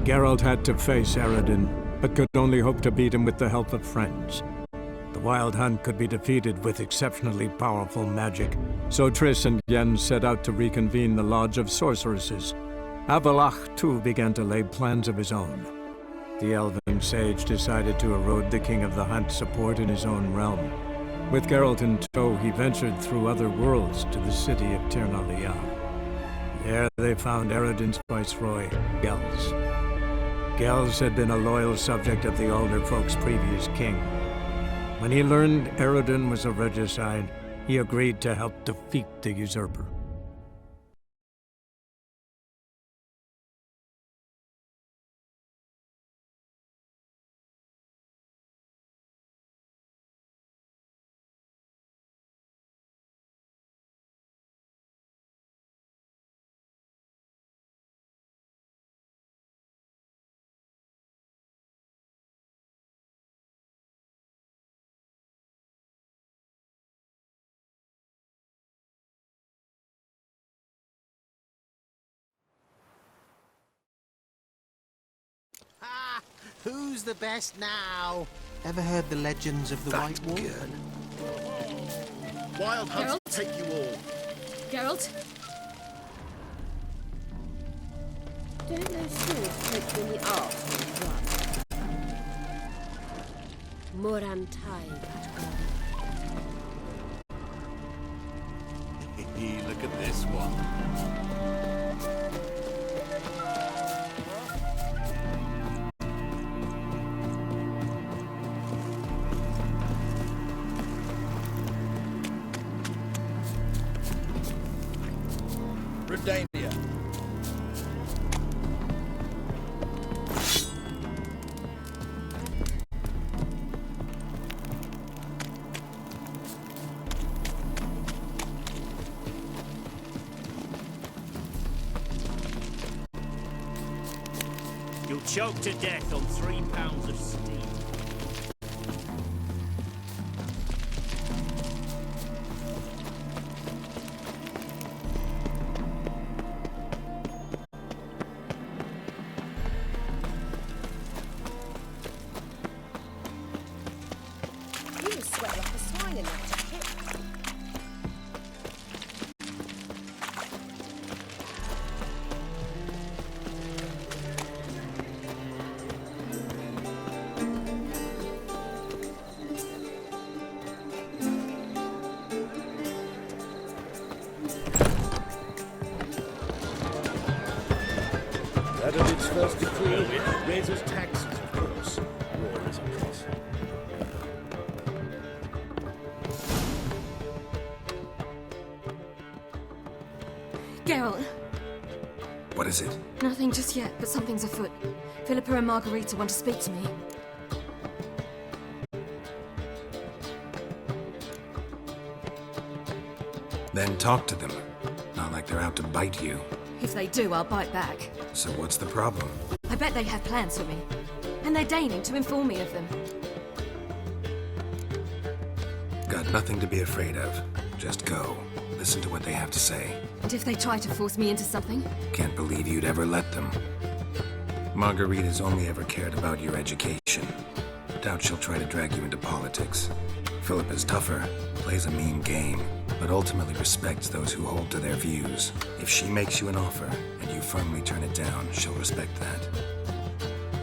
Geralt had to face Eredin, but could only hope to beat him with the help of friends. The Wild Hunt could be defeated with exceptionally powerful magic, so Triss and Yen set out to reconvene the Lodge of Sorceresses. Avalach, too, began to lay plans of his own. The elven sage decided to erode the King of the Hunt's support in his own realm. With Geralt in tow, he ventured through other worlds to the city of Tir na Lial. There they found Eredin's viceroy, Gels. Gels had been a loyal subject of the Alder Folk's previous king. When he learned Eredin was a regicide, he agreed to help defeat the usurper. Ah, who's the best now? Ever heard the legends of the White Wolf? Good. Wild Hunt will take you all. Geralt? Don't those swords poke you in the arse when you run? Moram Tai, Look at this one. Redania. You'll choke to death on 3 pounds of steam. You sweat like a swine in that jacket. That of its first decree raises taxes, of course. War is a cost. Geralt! What is it? Nothing just yet, but something's afoot. Philippa and Margarita want to speak to me. Then talk to them. Not like they're out to bite you. If they do, I'll bite back. So what's the problem? I bet they have plans for me. And they're deigning to inform me of them. Got nothing to be afraid of. Just go. Listen to what they have to say. And if they try to force me into something? Can't believe you'd ever let them. Margarita's only ever cared about your education. Doubt she'll try to drag you into politics. Philippa's tougher, plays a mean game, but ultimately respects those who hold to their views. If she makes you an offer, and you firmly turn it down, she'll respect that.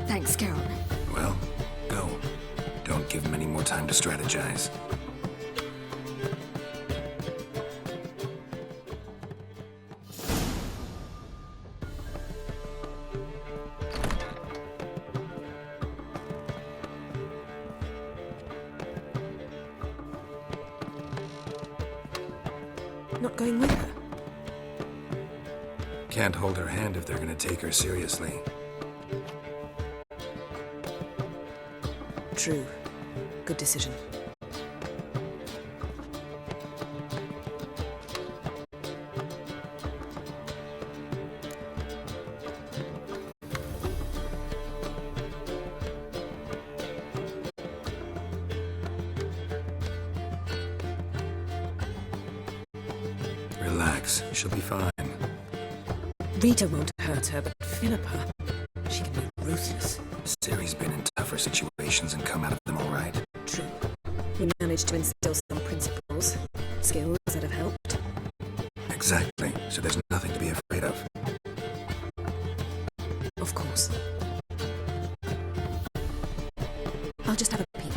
Thanks, Geralt. Well, go. Don't give them any more time to strategize. Not going with her? Can't hold her hand if they're gonna take her seriously. True. Good decision. Relax, she'll be fine. Rita won't hurt her, but Philippa, she can be Ruthless. Ciri's been in tougher situations and come out of them all right. True. We managed to instill some principles, skills that have helped. Exactly. So there's nothing to be afraid of. Of course. I'll just have a peek.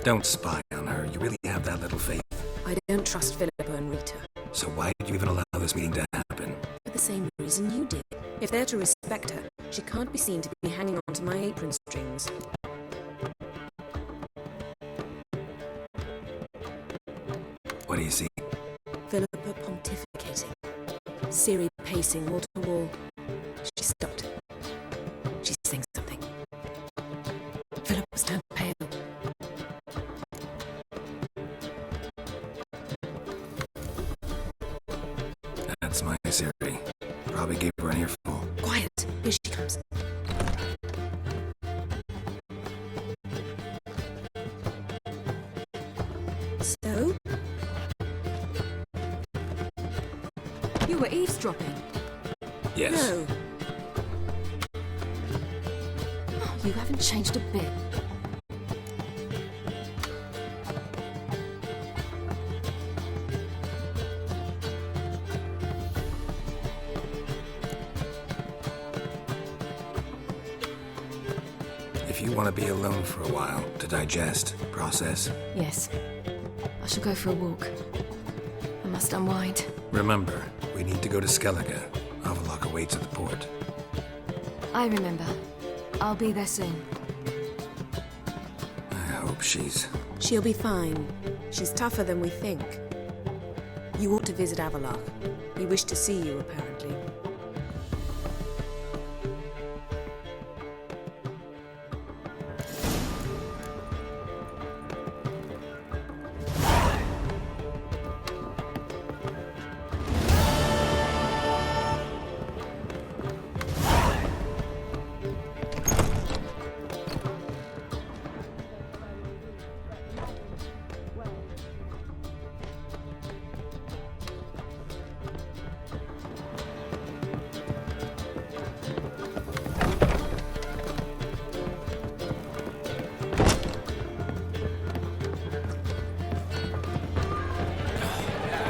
Don't spy on her. You really have that little faith. I don't trust Philippa and Rita. So why did you even allow this meeting to happen? For the same reason you did. If they're to respect her, she can't be seen to be hanging on to my apron strings. What do you see? Philippa pontificating. Ciri pacing wall to wall. She stopped. She's saying something. Philippa's turned pale. That's my Ciri. Probably gave her an earful. Quiet! Here she comes. So? You were eavesdropping. Yes. No. Oh, you haven't changed a bit. If you want to be alone for a while, to digest, process, Yes. I shall go for a walk. I must unwind. remember, we need to go to Skellige. Avalok awaits at the port. I remember. I'll be there soon. I hope she's... She'll be fine. She's tougher than we think. You ought to visit Avalok. He wished to see you, apparently.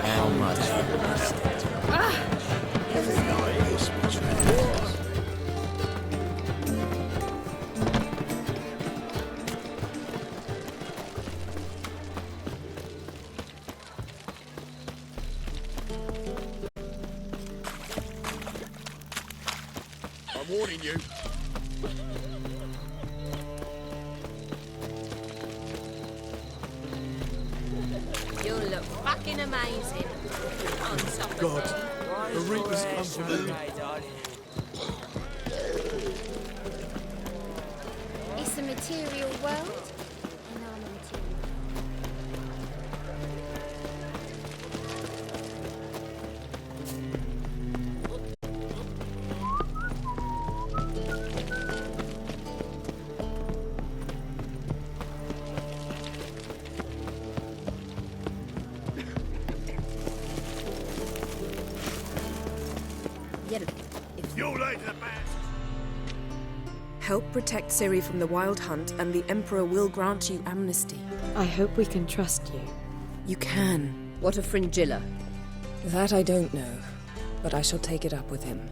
How much? I'm warning you. You look fucking amazing. On top of God, it. the Reapers come for me. It's a material world, and I'm a material. Yet, if You're late to the best. Help protect Ciri from the Wild Hunt, and the Emperor will grant you amnesty. I hope we can trust you. You can. what a fringilla. That I don't know, but I shall take it up with him.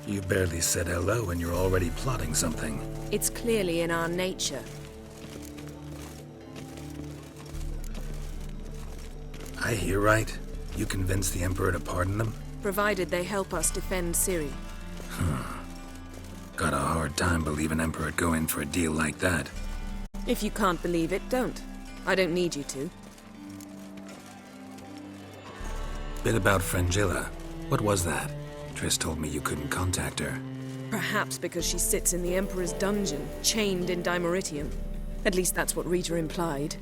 You barely said hello and you're already plotting something. It's clearly in our nature. I hear right. You convinced the Emperor to pardon them? Provided they help us defend Ciri. Got a hard time believing Emperor'd go in for a deal like that. If you can't believe it, don't. I don't need you to. Bit about Frangilla. What was that? Triss told me you couldn't contact her. Perhaps because she sits in the Emperor's dungeon, chained in Dimeritium. At least that's what Rita implied.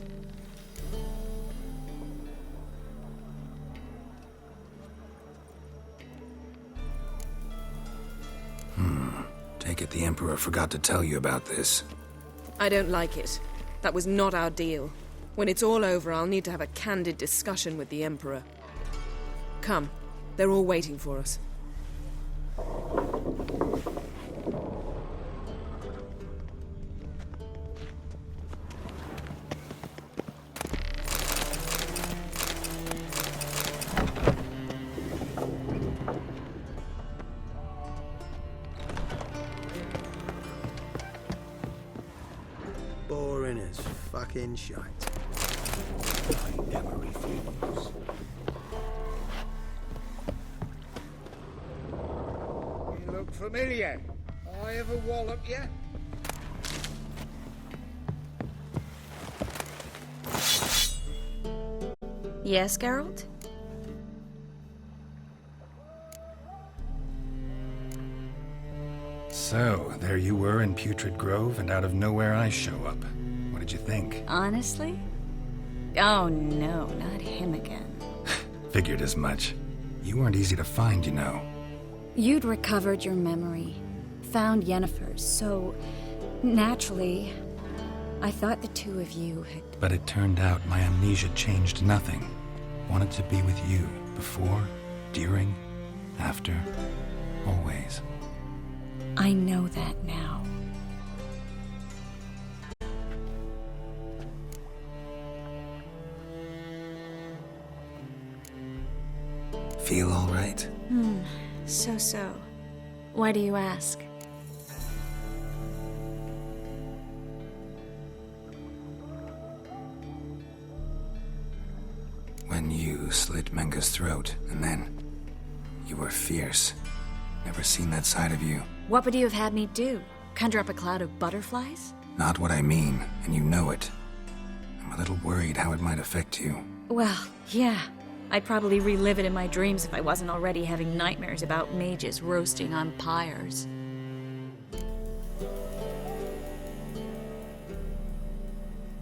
Take it the Emperor forgot to tell you about this. I don't like it. That was not our deal. When it's all over, I'll need to have a candid discussion with the Emperor. Come. They're all waiting for us. Boring as fucking shite. I never refuse. You look familiar. I ever wallop you? Yes, Geralt? So, there you were in Putrid Grove, and out of nowhere I show up. What did you think? Honestly? Oh no, not him again. Figured as much. You weren't easy to find, you know. You'd recovered your memory, found Yennefer's, so naturally, I thought the two of you had... But it turned out my amnesia changed nothing. Wanted to be with you, before, during, after, always. I know that now. Feel all right? So. Why do you ask? When you slit Menga's throat, and then... You were fierce. Never seen that side of you. What would you have had me do? Conjure up a cloud of butterflies? Not what I mean, and you know it. I'm a little worried how it might affect you. Well, yeah. I'd probably relive it in my dreams if I wasn't already having nightmares about mages roasting on pyres.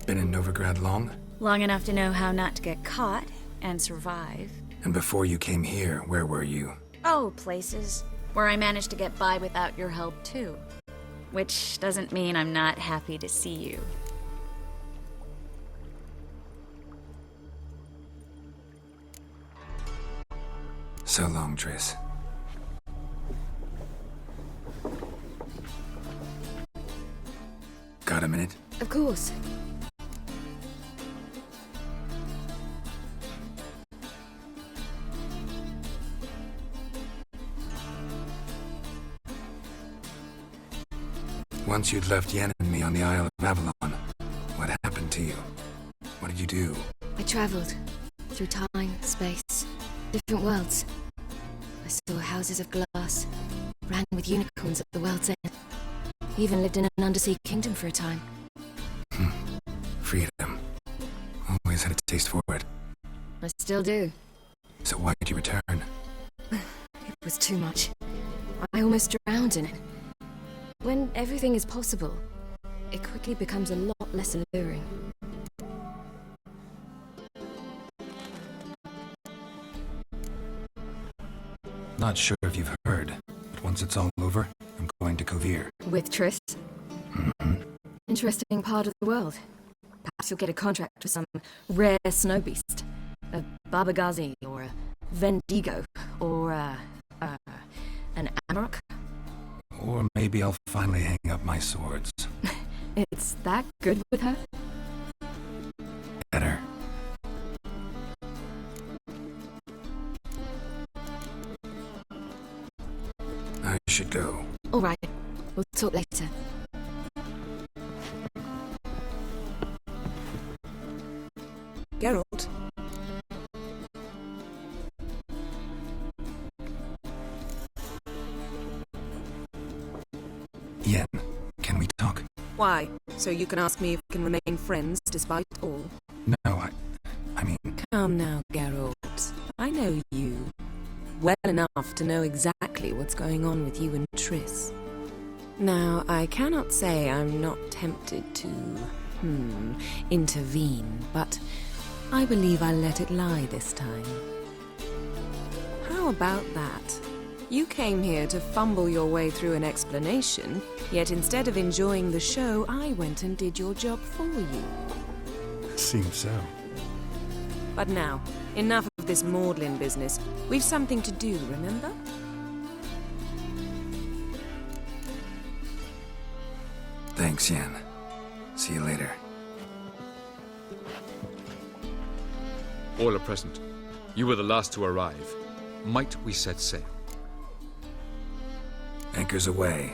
Been in Novigrad long? Long enough to know how not to get caught and survive. And before you came here, where were you? Oh, places where I managed to get by without your help, too. Which doesn't mean I'm not happy to see you. So long, Triss. Got a minute? Of course. Once you'd left Yen and me on the Isle of Avalon, what happened to you? What did you do? I traveled through time, space, different worlds. I saw houses of glass, ran with unicorns at the world's end. Even lived in an undersea kingdom for a time. Freedom. Always had a taste for it. I still do. So why did you return? It was too much. I almost drowned in it. When everything is possible, it quickly becomes a lot less alluring. Not sure if you've heard, but once it's all over, I'm going to Kovir. With Triss? Interesting part of the world. Perhaps you'll get a contract with some rare snow beast. A Babagazi, or a Vendigo, or an Amarok. Or maybe I'll finally hang up my swords. It's that good with her? Better. I should go. All right. We'll talk later. Geralt? Yen, can we talk? Why? So you can ask me if we can remain friends despite all? No, I mean... Come now, Geralt. I know you. well enough to know exactly what's going on with you and Triss. Now, I cannot say I'm not tempted to, intervene, but I believe I'll let it lie this time. How about that? You came here to fumble your way through an explanation, yet instead of enjoying the show, I went and did your job for you. Seems so. But now, enough of this maudlin business. We've something to do, remember? Thanks, Yen. See you later. All are present. You were the last to arrive. Might we set sail? Anchors away.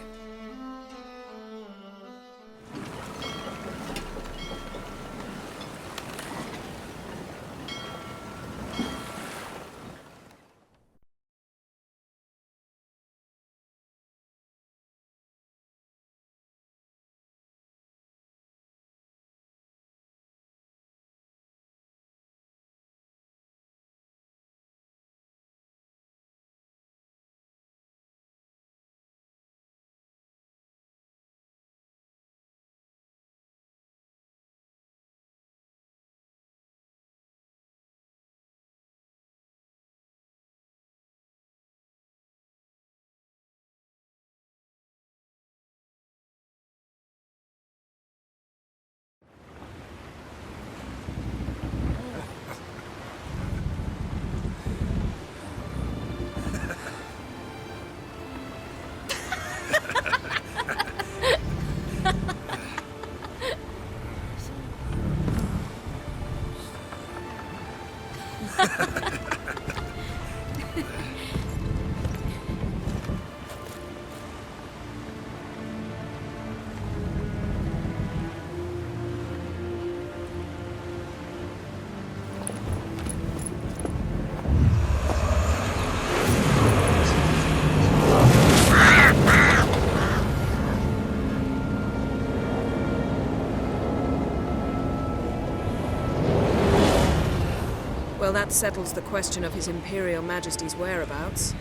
Well, that settles the question of His Imperial Majesty's whereabouts.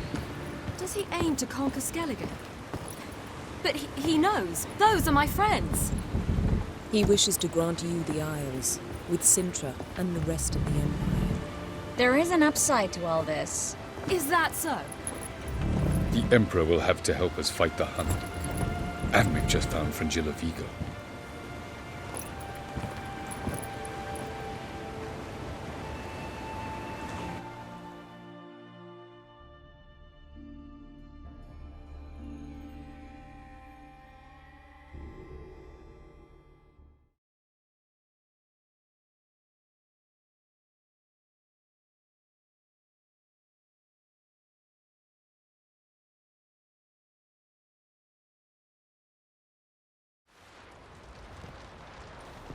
Does he aim to conquer Skellige? But he knows. Those are my friends. He wishes to grant you the Isles, with Sintra and the rest of the Empire. There is an upside to all this. Is that so? The Emperor will have to help us fight the Hunt. And we've just found Fringilla Vigo.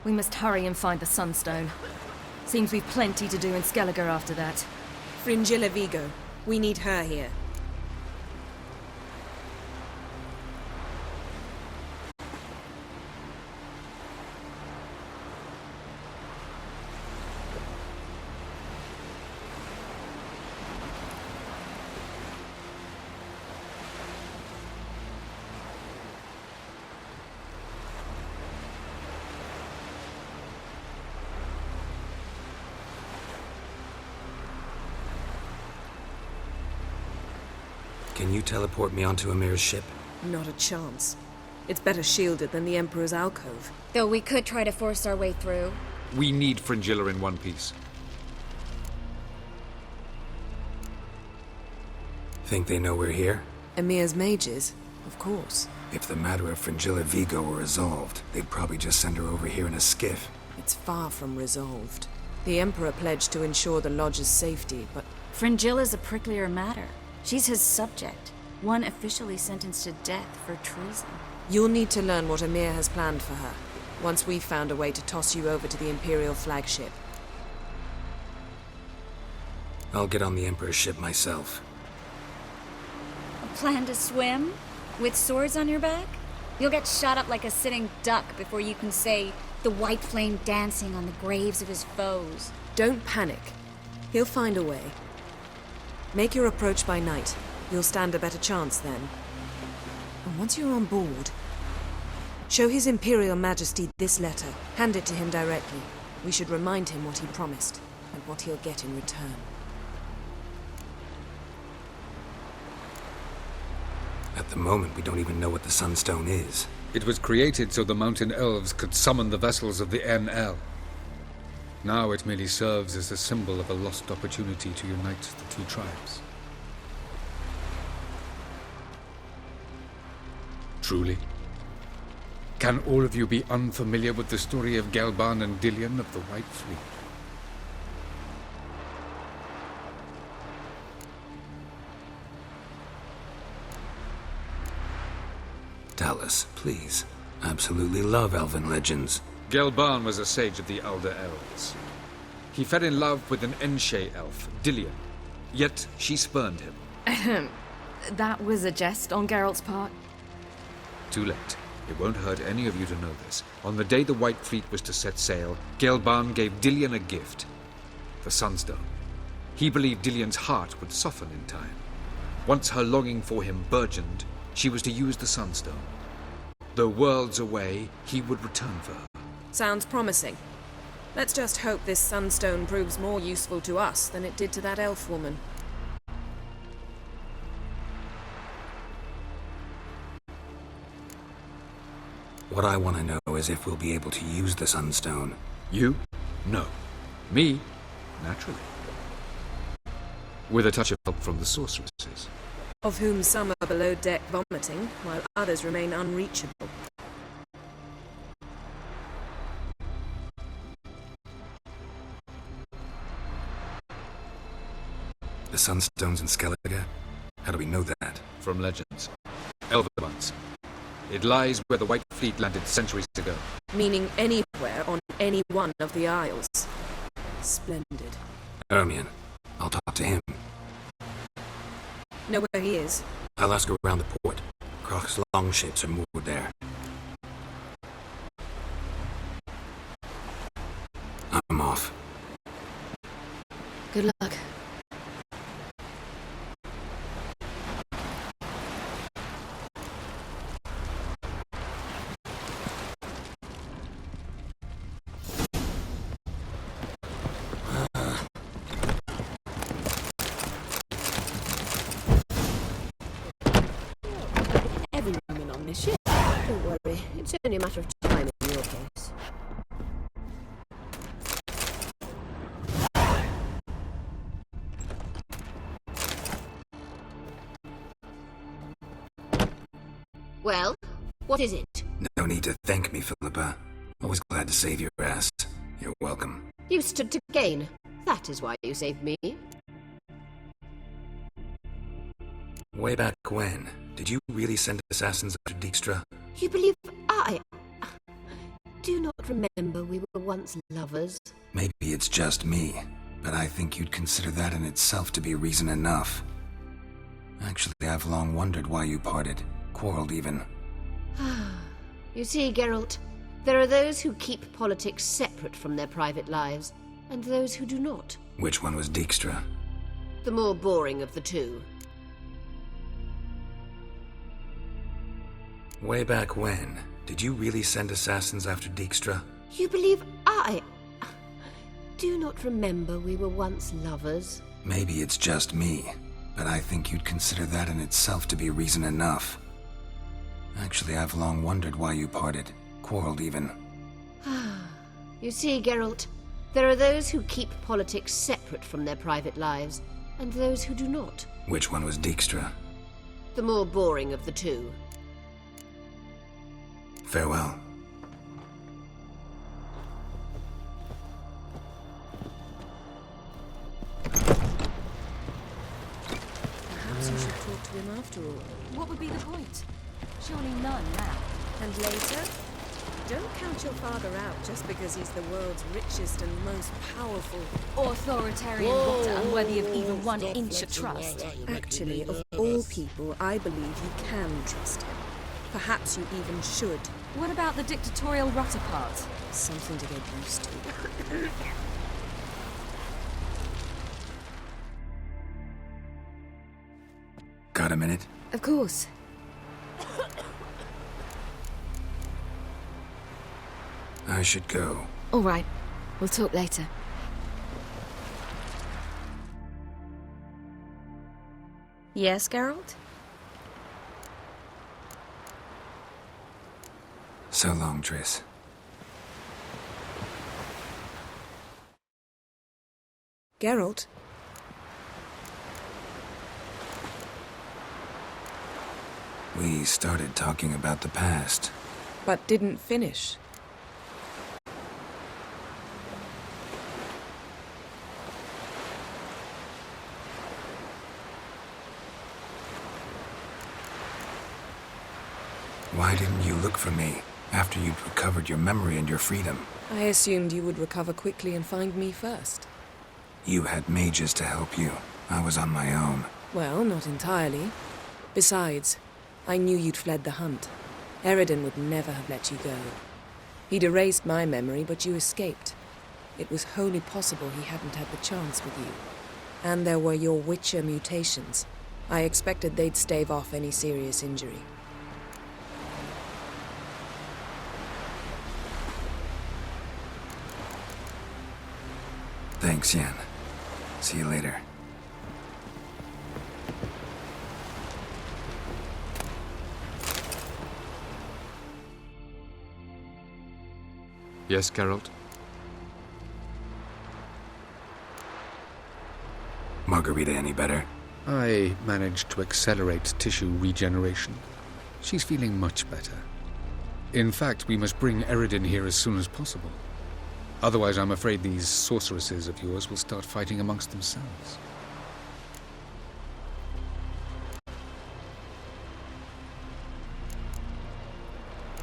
We must hurry and find the Sunstone. Seems we've plenty to do in Skellige after that. Fringilla Vigo. We need her here. Can you teleport me onto Amir's ship? Not a chance. It's better shielded than the Emperor's alcove. Though we could try to force our way through. We need Fringilla in one piece. Think they know we're here? Emir's mages? Of course. If the matter of Fringilla Vigo were resolved, they'd probably just send her over here in a skiff. It's far from resolved. The Emperor pledged to ensure the Lodge's safety, but... Fringilla's a pricklier matter. She's his subject, one officially sentenced to death for treason. You'll need to learn what Emir has planned for her, once we've found a way to toss you over to the Imperial flagship. I'll get on the Emperor's ship myself. A plan to swim? With swords on your back? You'll get shot up like a sitting duck before you can say the white flame dancing on the graves of his foes. Don't panic. He'll find a way. Make your approach by night. You'll stand a better chance then. And once you're on board, show His Imperial Majesty this letter. Hand it to him directly. We should remind him what he promised, and what he'll get in return. At the moment, we don't even know what the Sunstone is. It was created so the mountain elves could summon the vessels of the NL. Now it merely serves as a symbol of a lost opportunity to unite the two tribes. Truly? Can all of you be unfamiliar with the story of Gelban and Dillion of the White Fleet? Tell us, please. Absolutely love elven legends. Gelban was a sage of the Elder Elves. He fell in love with an Enshe elf, Dillion, yet she spurned him. That was a jest on Geralt's part. Too late. It won't hurt any of you to know this. On the day the White Fleet was to set sail, Gelban gave Dillion a gift. The Sunstone. He believed Dillion's heart would soften in time. Once her longing for him burgeoned, she was to use the Sunstone. Though worlds away, he would return for her. Sounds promising. Let's just hope this Sunstone proves more useful to us than it did to that elf woman. What I want to know is if we'll be able to use the Sunstone. You? No. Me? Naturally. With a touch of help from the sorceresses. Of whom some are below deck vomiting, while others remain unreachable. The Sunstone's in Skellige? How do we know that? From legends. Elven ones. It lies where the White Fleet landed centuries ago. Meaning anywhere on any one of the Isles. Splendid. Ermion. I'll talk to him. Know where he is? I'll ask around the port. Croc's longships are moored there. I'm off. Good luck. Every woman on this ship. Don't worry, it's only a matter of time in your case. Well, what is it? No need to thank me, Philippa. Always glad to save your ass. You're welcome. You stood to gain. That is why you saved me. Way back when, did you really send assassins after Dijkstra? You believe I do not remember we were once lovers? Maybe it's just me, but I think you'd consider that in itself to be reason enough. Actually, I've long wondered why you parted. Quarreled even. You see, Geralt, there are those who keep politics separate from their private lives, and those who do not. Which one was Dijkstra? The more boring of the two. Way back when, did you really send assassins after Dijkstra? You believe I do not remember we were once lovers? Maybe it's just me, but I think you'd consider that in itself to be reason enough. Actually, I've long wondered why you parted. Quarreled even. You see, Geralt, there are those who keep politics separate from their private lives, and those who do not. Which one was Dijkstra? The more boring of the two. Farewell. Perhaps you should talk to him after all. What would be the point? Surely none now. And later? Don't count your father out just because he's the world's richest and most powerful. Authoritarian rotter unworthy of even 1 inch of trust. Actually, of all people, I believe you can trust him. Perhaps you even should. What about the dictatorial rotter part? Something to get used to. Got a minute? Of course. I should go. All right. We'll talk later. Yes, Geralt? So long, Triss. Geralt? We started talking about the past. But didn't finish. Why didn't you look for me after you'd recovered your memory and your freedom? I assumed you would recover quickly and find me first. You had mages to help you. I was on my own. Well, not entirely. Besides, I knew you'd fled the hunt. Eredin would never have let you go. He'd erased my memory, but you escaped. It was wholly possible he hadn't had the chance with you. And there were your Witcher mutations. I expected they'd stave off any serious injury. Thanks, Yen. See you later. Yes, Geralt? Margarita any better? I managed to accelerate tissue regeneration. She's feeling much better. In fact, we must bring Eredin here as soon as possible. Otherwise, I'm afraid these sorceresses of yours will start fighting amongst themselves.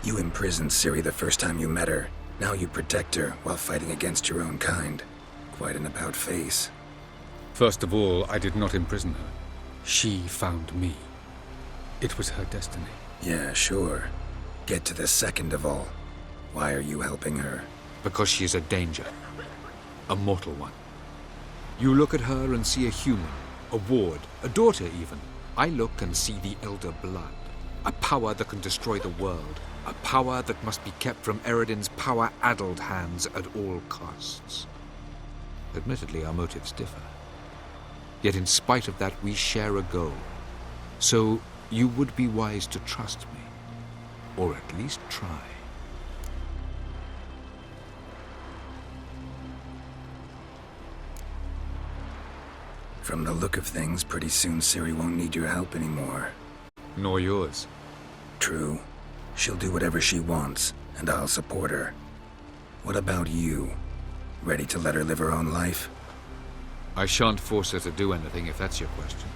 You imprisoned Ciri the first time you met her. Now you protect her while fighting against your own kind. Quite an about-face. First of all, I did not imprison her. She found me. It was her destiny. Yeah, sure. Get to the second of all. Why are you helping her? Because she is a danger. A mortal one. You look at her and see a human, a ward, a daughter even. I look and see the Elder Blood. A power that can destroy the world. A power that must be kept from Eredin's power-addled hands at all costs. Admittedly, our motives differ. Yet in spite of that, we share a goal. So you would be wise to trust me. Or at least try. From the look of things, pretty soon Ciri won't need your help anymore. Nor yours. True. She'll do whatever she wants, and I'll support her. What about you? Ready to let her live her own life? I shan't force her to do anything, if that's your question.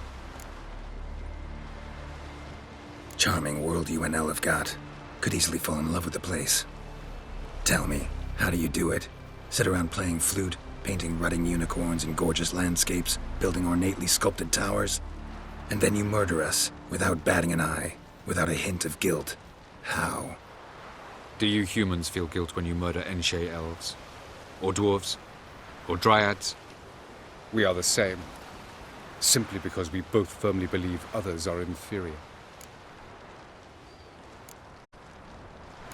Charming world you and Elle have got. Could easily fall in love with the place. Tell me, how do you do it? Sit around playing flute, painting rutting unicorns in gorgeous landscapes, building ornately sculpted towers? And then you murder us, without batting an eye, without a hint of guilt. How? Do you humans feel guilt when you murder Enshe elves? Or dwarves? Or dryads? We are the same. Simply because we both firmly believe others are inferior.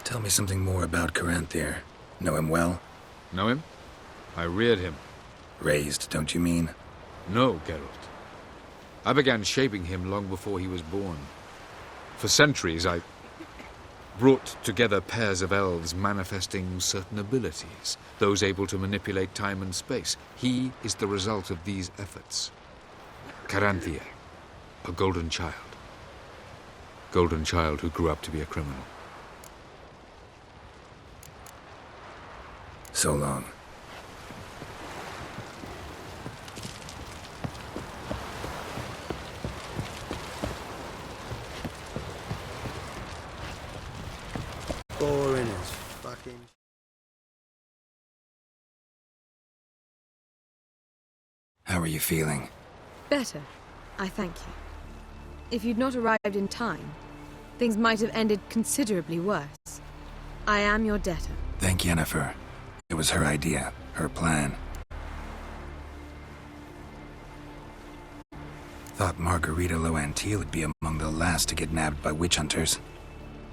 Tell me something more about Caranthir. Know him well? Know him? I reared him. Raised, don't you mean? No, Geralt. I began shaping him long before he was born. For centuries, I brought together pairs of elves manifesting certain abilities, those able to manipulate time and space. He is the result of these efforts. Caranthir, a golden child. Golden child who grew up to be a criminal. So long. Boring as fucking... How are you feeling? Better, I thank you. If you'd not arrived in time, things might have ended considerably worse. I am your debtor. Thank Yennefer. It was her idea, her plan. Thought Margarita Loantil would be among the last to get nabbed by witch hunters.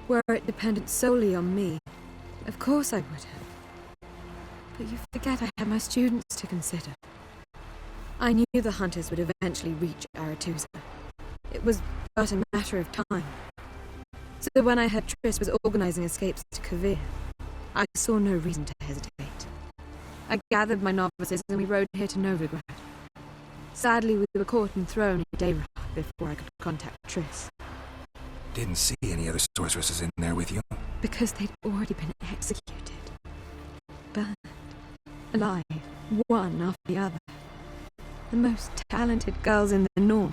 Were it dependent solely on me, of course I would have. But you forget I had my students to consider. I knew the hunters would eventually reach Aretusa. It was but a matter of time. So when I heard Triss was organizing escapes to Kavir, I saw no reason to hesitate. I gathered my novices and we rode here to Novigrad. Sadly, we were caught and thrown in Dayrah before I could contact Triss. Didn't see any other sorceresses in there with you? Because they'd already been executed. Burned. Alive. One after the other. The most talented girls in the north.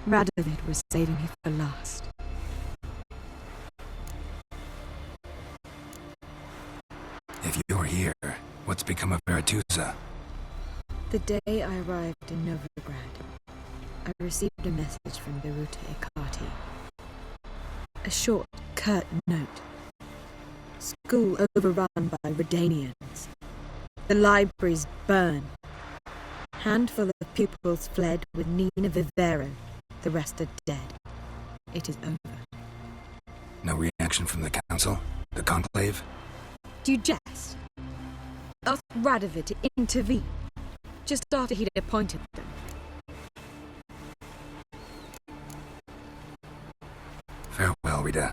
Radovid was saving me for last. If you're here, what's become of Aretusa? The day I arrived in Novigrad, I received a message from Beruta Ikati. A short, curt note. School overrun by Redanians. The libraries burned. Handful of pupils fled with Nina Vivero. The rest are dead. It is over. No reaction from the council? The conclave? Do you jest? Asked Radovid to intervene, just after he'd appointed them. Farewell, Rita.